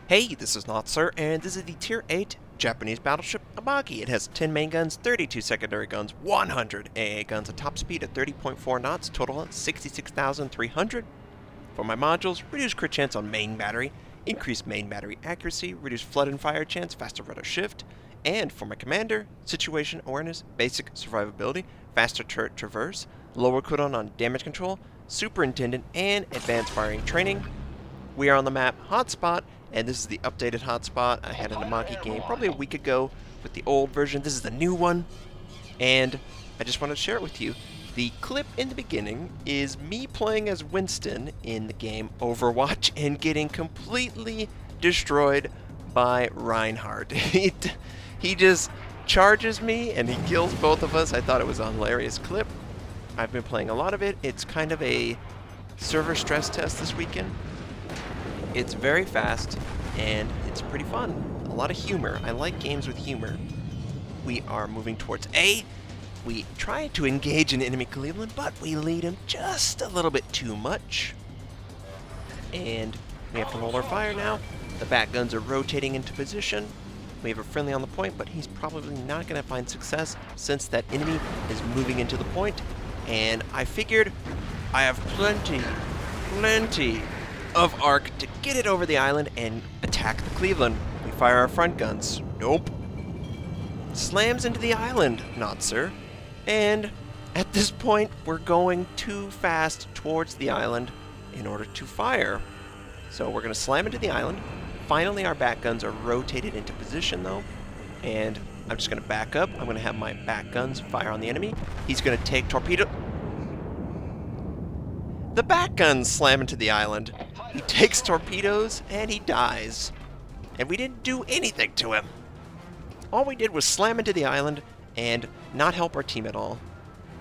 Hey, this is Notser, and this is the Tier 8 Japanese battleship Amagi. It has 10 main guns, 32 secondary guns, 100 AA guns, a top speed of 30.4 knots, total 66,300. For my modules, reduced crit chance on main battery, increased main battery accuracy, reduced flood and fire chance, faster rudder shift, and for my commander, situation awareness, basic survivability, faster turret traverse, lower cooldown on damage control, superintendent, and advanced firing training. We are on the map Hotspot, and this is the updated Hotspot. I had an Amagi game probably a week ago with the old version. This is the new one, and I just wanted to share it with you. The clip in the beginning is me playing as Winston in the game Overwatch and getting completely destroyed by Reinhardt. He just charges me and he kills both of us. I thought it was a hilarious clip. I've been playing a lot of it. It's kind of a server stress test this weekend. It's very fast, and it's pretty fun. A lot of humor. I like games with humor. We are moving towards A. We try to engage an enemy Cleveland, but we lead him just a little bit too much. And we have to hold our fire now. The bat guns are rotating into position. We have a friendly on the point, but he's probably not going to find success since that enemy is moving into the point. And I figured I have plenty of arc to get it over the island and attack the Cleveland. We fire our front guns. Nope. Slams into the island, Notser. And at this point, we're going too fast towards the island in order to fire. So we're going to slam into the island. Finally, our bat guns are rotated into position, though. And I'm just going to back up. I'm going to have my bat guns fire on the enemy. He's going to take torpedo. The bat guns slam into the island. He takes torpedoes, and he dies. And we didn't do anything to him. All we did was slam into the island and not help our team at all.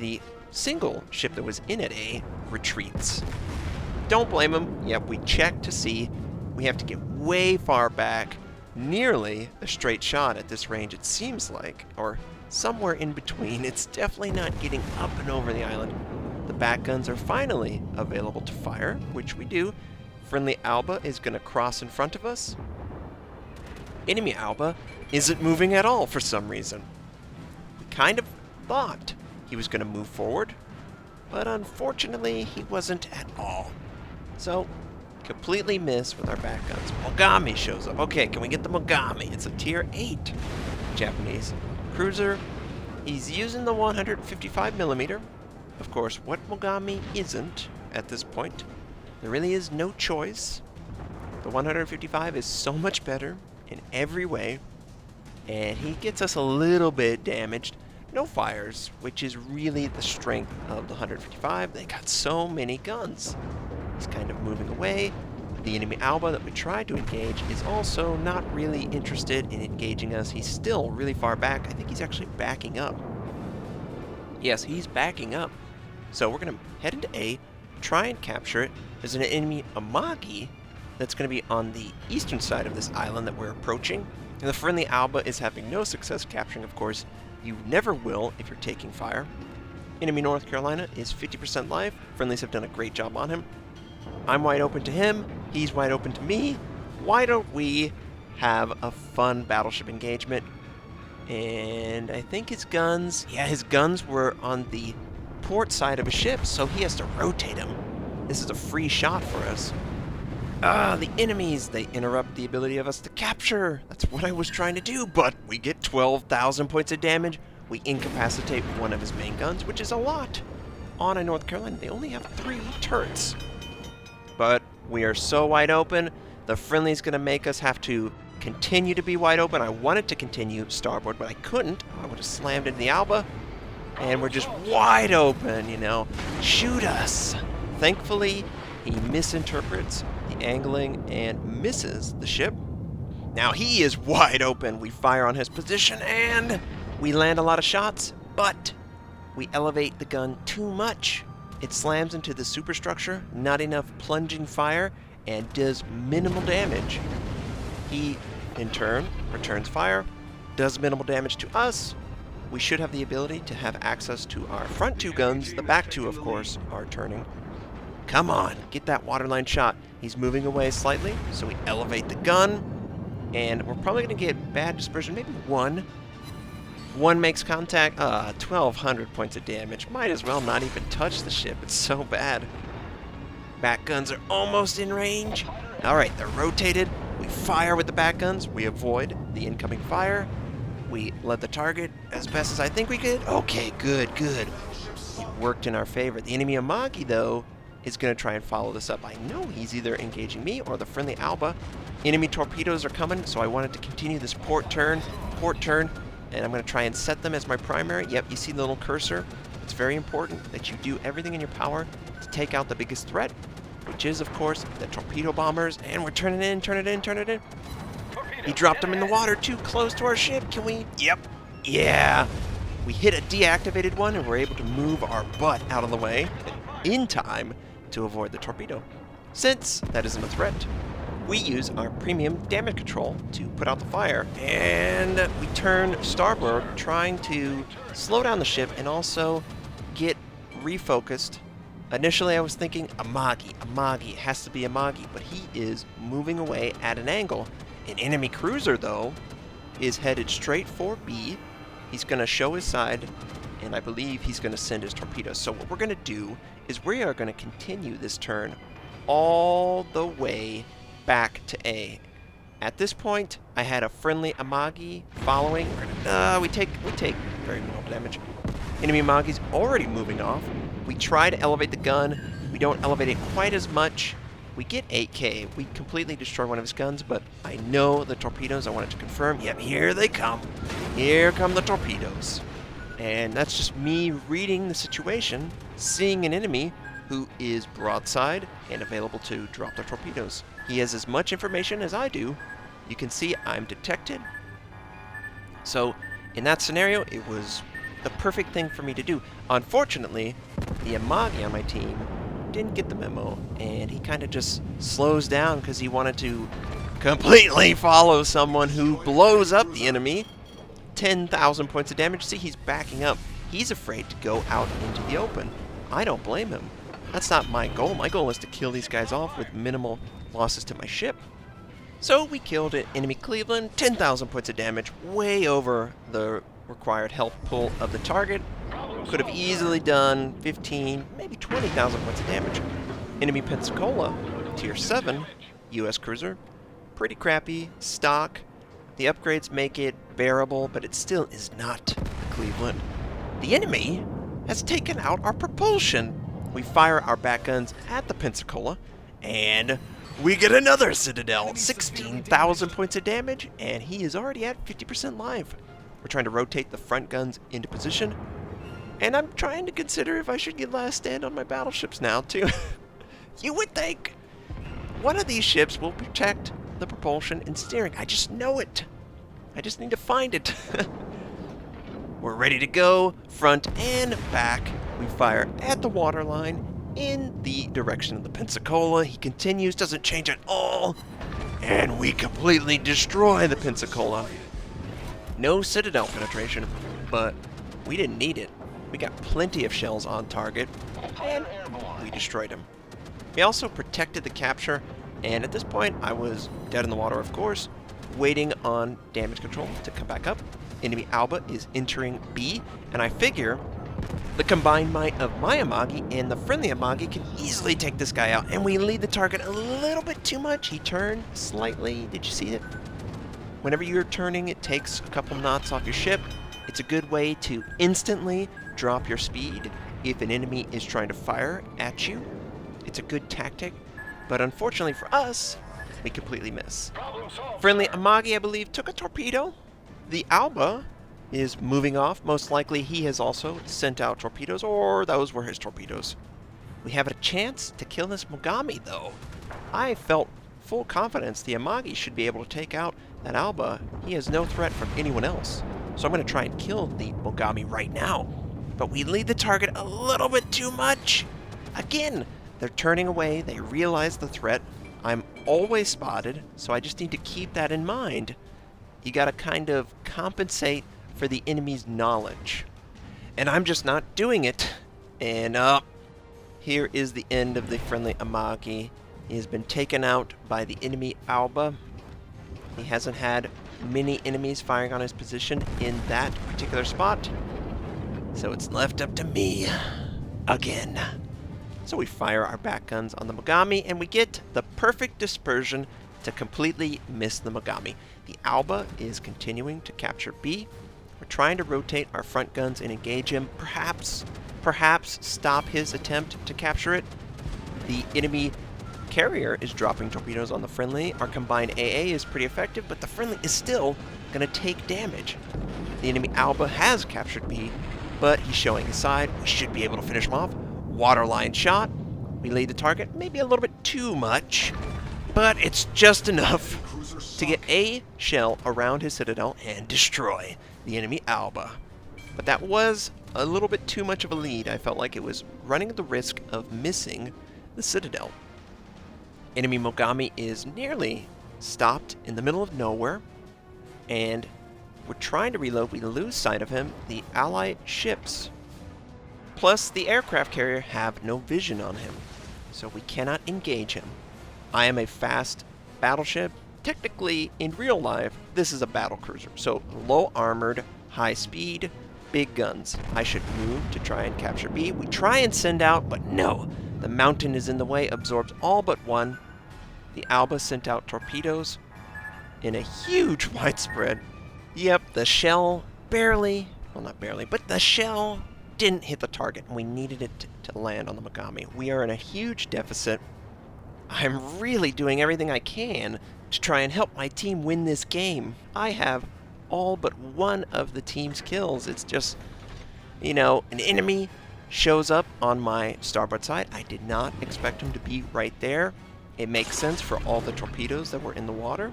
The single ship that was in at A retreats. Don't blame him. Yep, we checked to see. We have to get way far back, nearly a straight shot at this range, it seems like, or somewhere in between. It's definitely not getting up and over the island. The bat guns are finally available to fire, which we do. Friendly Alba is going to cross in front of us. Enemy Alba isn't moving at all for some reason. We kind of thought he was going to move forward, but unfortunately he wasn't at all. So, completely miss with our bat guns. Mogami shows up. Okay, can we get the Mogami? It's a tier 8 Japanese cruiser. He's using the 155mm. Of course, what Mogami isn't at this point. There really is no choice. The 155 is so much better in every way, and he gets us a little bit damaged. No fires, which is really the strength of the 155. They got so many guns. He's kind of moving away. The enemy Alba that we tried to engage is also not really interested in engaging us. He's still really far back. I think he's actually backing up. Yes, he's backing up. So we're going to head into A, try and capture it. There's an enemy Amagi that's going to be on the eastern side of this island that we're approaching. And the friendly Alba is having no success capturing, of course. You never will if you're taking fire. Enemy North Carolina is 50% life. Friendlies have done a great job on him. I'm wide open to him. He's wide open to me. Why don't we have a fun battleship engagement? And I think his guns... Yeah, his guns were on the port side of a ship, so he has to rotate them. This is a free shot for us. The enemies, they interrupt the ability of us to capture. That's what I was trying to do, but we get 12,000 points of damage. We incapacitate one of his main guns, which is a lot. On a North Carolina, they only have 3 turrets. But we are so wide open, the friendly's going to make us have to continue to be wide open. I wanted to continue starboard, but I couldn't. I would have slammed into the Alba. And we're just wide open, you know. Shoot us. Thankfully, he misinterprets the angling and misses the ship. Now he is wide open. We fire on his position and we land a lot of shots, but we elevate the gun too much. It slams into the superstructure, not enough plunging fire, and does minimal damage. He, in turn, returns fire, does minimal damage to us. We should have the ability to have access to our front 2 guns. The back 2, of course, are turning. Come on, get that waterline shot. He's moving away slightly, so we elevate the gun. And we're probably going to get bad dispersion, maybe 1. 1 makes contact, 1,200 points of damage. Might as well not even touch the ship, it's so bad. Back guns are almost in range. Alright, they're rotated. We fire with the back guns. We avoid the incoming fire. We led the target as best as I think we could. Okay, good, good. It worked in our favor. The enemy Amagi, though, is going to try and follow this up. I know he's either engaging me or the friendly Alba. Enemy torpedoes are coming, so I wanted to continue this port turn, and I'm going to try and set them as my primary. Yep, you see the little cursor? It's very important that you do everything in your power to take out the biggest threat, which is, of course, the torpedo bombers, and we're turning it in, turn it in. He dropped them in the water too close to our ship. Can we? Yep. Yeah. We hit a deactivated one, and we're able to move our butt out of the way in time to avoid the torpedo. Since that isn't a threat, we use our premium damage control to put out the fire, and we turn starboard, trying to slow down the ship and also get refocused. Initially I was thinking Amagi, it has to be Amagi, but he is moving away at an angle. An enemy cruiser, though, is headed straight for B. He's going to show his side, and I believe he's going to send his torpedoes. So what we're going to do is we are going to continue this turn all the way back to A. At this point, I had a friendly Amagi following. We take very little damage. Enemy Amagi's already moving off. We try to elevate the gun. We don't elevate it quite as much. We get 8K. We completely destroy one of his guns, but I know the torpedoes. I wanted to confirm. Yep, here they come. Here come the torpedoes. And that's just me reading the situation, seeing an enemy who is broadside and available to drop their torpedoes. He has as much information as I do. You can see I'm detected. So in that scenario, it was the perfect thing for me to do. Unfortunately, the Amagi on my team didn't get the memo, and he kind of just slows down because he wanted to completely follow someone who blows up the enemy. 10,000 points of damage. See, he's backing up. He's afraid to go out into the open. I don't blame him. That's not my goal. My goal is to kill these guys off with minimal losses to my ship. So we killed an enemy Cleveland, 10,000 points of damage, way over the required health pool of the target. Could have easily done 15, maybe 20,000 points of damage. Enemy Pensacola, tier 7, US cruiser. Pretty crappy, stock. The upgrades make it bearable, but it still is not Cleveland. The enemy has taken out our propulsion. We fire our back guns at the Pensacola, and we get another Citadel, 16,000 points of damage, and he is already at 50% live. We're trying to rotate the front guns into position, and I'm trying to consider if I should get last stand on my battleships now, too. You would think one of these ships will protect the propulsion and steering. I just know it. I just need to find it. We're ready to go, front and back. We fire at the waterline in the direction of the Pensacola. He continues, doesn't change at all, and we completely destroy the Pensacola. No Citadel penetration, but we didn't need it. We got plenty of shells on target, and we destroyed him. We also protected the capture, and at this point I was dead in the water, of course, waiting on damage control to come back up. Enemy Alba is entering B, and I figure the combined might of my Amagi and the friendly Amagi can easily take this guy out, and we lead the target a little bit too much. He turned slightly. Did you see it? Whenever you're turning, it takes a couple knots off your ship. It's a good way to instantly drop your speed if an enemy is trying to fire at you. It's a good tactic, but unfortunately for us, we completely miss. Friendly Amagi, I believe, took a torpedo. The Alba is moving off. Most likely he has also sent out torpedoes, or those were his torpedoes. We have a chance to kill this Mogami, though. I felt full confidence the Amagi should be able to take out that Alba. He has no threat from anyone else. So I'm going to try and kill the Mogami right now. But we lead the target a little bit too much. Again, they're turning away. They realize the threat. I'm always spotted, so I just need to keep that in mind. You gotta kind of compensate for the enemy's knowledge. And I'm just not doing it. And here is the end of the friendly Amagi. He has been taken out by the enemy Alba. He hasn't had many enemies firing on his position in that particular spot. So it's left up to me again. So we fire our back guns on the Mogami, and we get the perfect dispersion to completely miss the Mogami. The Alba is continuing to capture B. We're trying to rotate our front guns and engage him. Perhaps stop his attempt to capture it. The enemy carrier is dropping torpedoes on the friendly. Our combined AA is pretty effective, but the friendly is still going to take damage. The enemy Alba has captured B, but he's showing his side. We should be able to finish him off. Waterline shot. We lead the target maybe a little bit too much, but it's just enough to get a shell around his citadel and destroy the enemy Alba. But that was a little bit too much of a lead. I felt like it was running the risk of missing the citadel. Enemy Mogami is nearly stopped in the middle of nowhere, and we're trying to reload. We lose sight of him. The Allied ships plus the aircraft carrier have no vision on him, so we cannot engage him. I am a fast battleship. Technically, in real life, this is a battle cruiser, so low armored, high speed, big guns. I should move to try and capture B. We try and send out, but no. The mountain is in the way, absorbs all but one. The Alba sent out torpedoes in a huge widespread. Yep, the shell barely, well not barely, but the shell didn't hit the target, and we needed it to land on the Mogami. We are in a huge deficit. I'm really doing everything I can to try and help my team win this game. I have all but one of the team's kills. It's just, you know, an enemy shows up on my starboard side. I did not expect him to be right there. It makes sense for all the torpedoes that were in the water.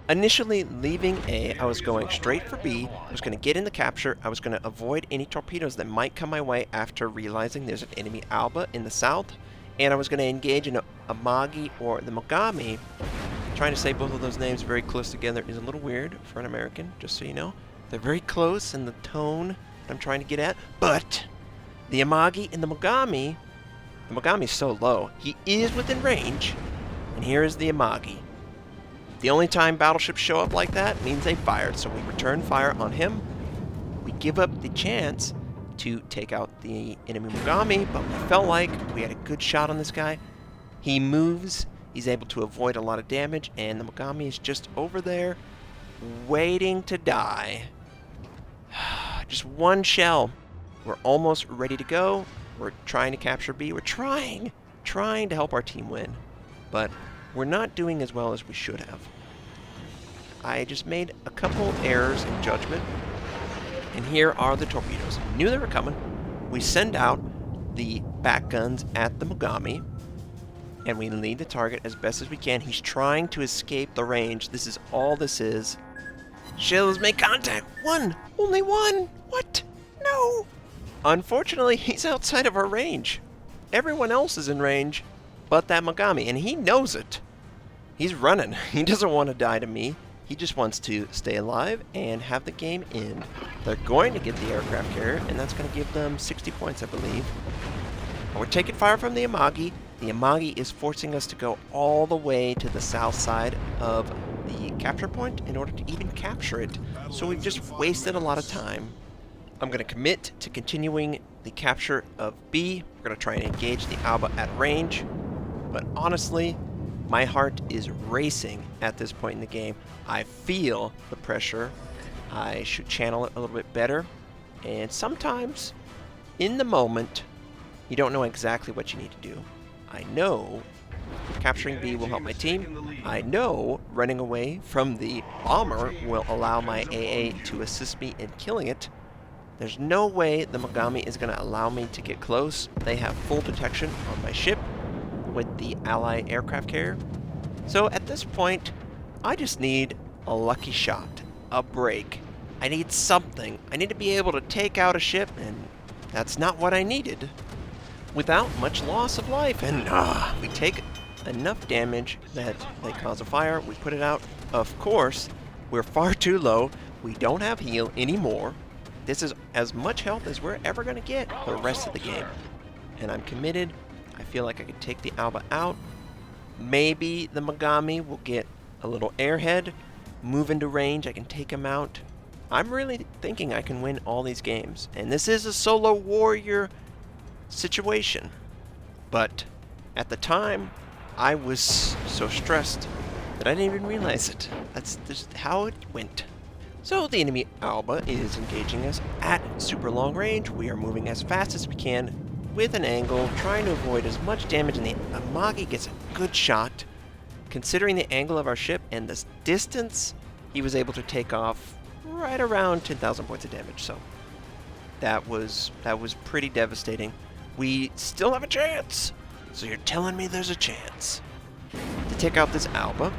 Initially leaving A, I was going straight for B. I was going to get in the capture. I was going to avoid any torpedoes that might come my way after realizing there's an enemy Alba in the south. And I was going to engage in Amagi or the Mogami. Trying to say both of those names very close together is a little weird for an American, just so you know. They're very close in the tone I'm trying to get at. But the Amagi and the Mogami is so low. He is within range. And here is the Amagi. The only time battleships show up like that means they fired, so we return fire on him. We give up the chance to take out the enemy Mogami, but we felt like we had a good shot on this guy. He moves, he's able to avoid a lot of damage, and the Mogami is just over there waiting to die. Just one shell. We're almost ready to go. We're trying to capture B. We're trying to help our team win, but we're not doing as well as we should have. I just made a couple errors in judgment, and here are the torpedoes. Knew they were coming. We send out the back guns at the Mogami, and we lead the target as best as we can. He's trying to escape the range. This is all this is. Shells make contact. One! Only one! What? No! Unfortunately, he's outside of our range. Everyone else is in range but that Mogami, and he knows it. He's running. He doesn't want to die to me. He just wants to stay alive and have the game end. They're going to get the aircraft carrier, and that's going to give them 60 points, I believe. And we're taking fire from the Amagi. The Amagi is forcing us to go all the way to the south side of the capture point in order to even capture it. So we've just wasted a lot of time. I'm going to commit to continuing the capture of B. We're going to try and engage the Alba at range. But honestly, my heart is racing at this point in the game. I feel the pressure. I should channel it a little bit better. And sometimes, in the moment, you don't know exactly what you need to do. I know capturing B will help my team. I know running away from the bomber will allow my AA to assist me in killing it. There's no way the Mogami is going to allow me to get close. They have full detection on my ship with the Allied aircraft carrier. So at this point, I just need a lucky shot, a break. I need something. I need to be able to take out a ship, and that's not what I needed without much loss of life. And we take enough damage that they cause a fire. We put it out. Of course, we're far too low. We don't have heal anymore. This is as much health as we're ever going to get the rest of the game. And I'm committed. I feel like I could take the Alba out. Maybe the Megami will get a little airhead, move into range. I can take him out. I'm really thinking I can win all these games. And this is a solo warrior situation. But at the time, I was so stressed that I didn't even realize it. That's just how it went. So the enemy Alba is engaging us at super long range. We are moving as fast as we can with an angle, trying to avoid as much damage, and the Amagi gets a good shot. Considering the angle of our ship and the distance, he was able to take off right around 10,000 points of damage. So that was pretty devastating. We still have a chance. So you're telling me there's a chance to take out this Alba.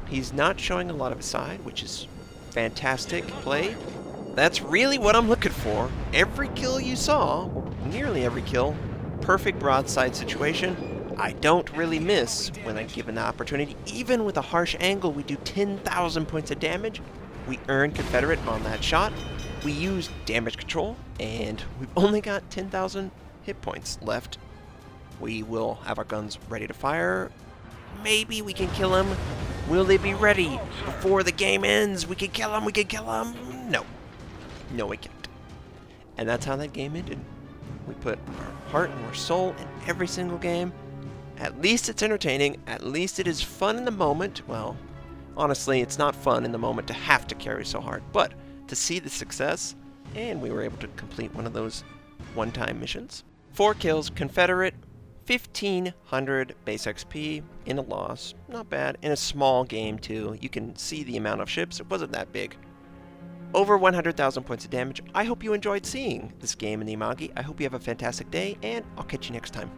He's not showing a lot of his side, which is fantastic play. That's really what I'm looking for. Every kill you saw, or nearly every kill, perfect broadside situation. I don't really miss when I'm given the opportunity. Even with a harsh angle, we do 10,000 points of damage. We earn Confederate on that shot. We use damage control, and we've only got 10,000 hit points left. We will have our guns ready to fire. Maybe we can kill him. Will they be ready before the game ends? We can kill him, we can kill him. No. No, we can't. And that's how that game ended. We put our heart and our soul in every single game. At least it's entertaining. At least it is fun in the moment. Well, honestly, it's not fun in the moment to have to carry so hard, but to see the success, and we were able to complete one of those one-time missions. 4 kills, Confederate, 1,500 base XP in a loss. Not bad. In a small game, too. You can see the amount of ships. It wasn't that big. Over 100,000 points of damage. I hope you enjoyed seeing this game in the Amagi. I hope you have a fantastic day, and I'll catch you next time.